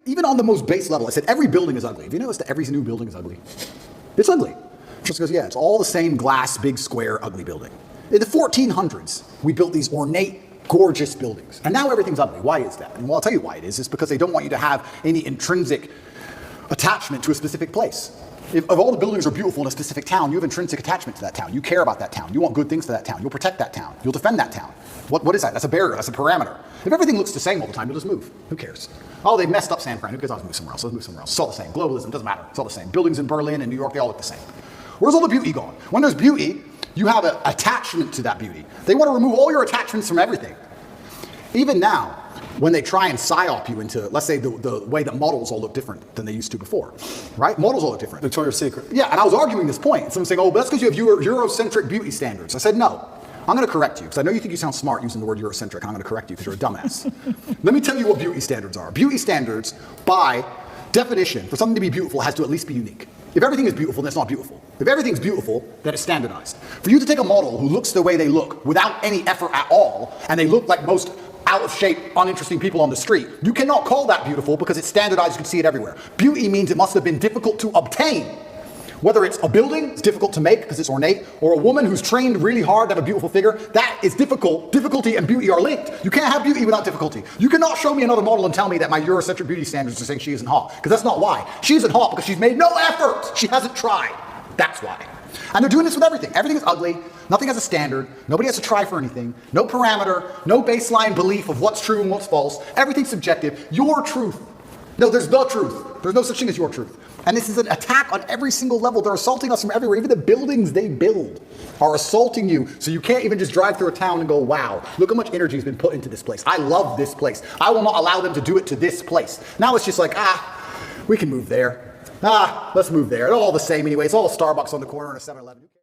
Even on the most base level, I said every building is ugly. Have you noticed that every new building is ugly? It's ugly. Just goes, yeah, it's all the same glass, big, square, ugly building. In the 1400s, we built these ornate, gorgeous buildings. And now everything's ugly. Why is that? And well, I'll tell you why it is. It's because they don't want you to have any intrinsic attachment to a specific place. If all the buildings are beautiful in a specific town, you have intrinsic attachment to that town. You care about that town. You want good things for that town. You'll protect that town. You'll defend that town. What is that? That's a barrier. That's a parameter. If everything looks the same all the time, you'll just move. Who cares? Oh, they messed up San Fran. Who cares? I'll move somewhere else. Let's move somewhere else. It's all the same. Globalism doesn't matter. It's all the same. Buildings in Berlin and New York, they all look the same. Where's all the beauty gone? When there's beauty, you have an attachment to that beauty. They want to remove all your attachments from everything. Even now, when they try and psyop you into, let's say, the way that models all look different than they used to before, right? Models all look different. Victoria's Secret. Yeah, and I was arguing this point. Someone's saying, oh, but that's because you have Eurocentric beauty standards. I said, no. I'm going to correct you, because I know you think you sound smart using the word Eurocentric, and I'm going to correct you because you're a dumbass. Let me tell you what beauty standards are. Beauty standards, by definition, for something to be beautiful, has to at least be unique. If everything is beautiful, then it's not beautiful. If everything's beautiful, then it's standardized. For you to take a model who looks the way they look without any effort at all, and they look like most out of shape, uninteresting people on the street, you cannot call that beautiful because it's standardized, you can see it everywhere. Beauty means it must have been difficult to obtain. Whether it's a building, it's difficult to make because it's ornate, or a woman who's trained really hard to have a beautiful figure, that is difficult. Difficulty and beauty are linked. You can't have beauty without difficulty. You cannot show me another model and tell me that my Eurocentric beauty standards are saying she isn't hot, because that's not why. She isn't hot because she's made no effort. She hasn't tried. That's why. And they're doing this with everything. Everything is ugly. Nothing has a standard. Nobody has to try for anything. No parameter. No baseline belief of what's true and what's false. Everything's subjective. Your truth. No, there's the truth. There's no such thing as your truth. And this is an attack on every single level. They're assaulting us from everywhere. Even the buildings they build are assaulting you. So you can't even just drive through a town and go, wow, look how much energy has been put into this place. I love this place. I will not allow them to do it to this place. Now it's just like, we can move there. Let's move there. It's all the same anyway. It's all a Starbucks on the corner and a 7-Eleven.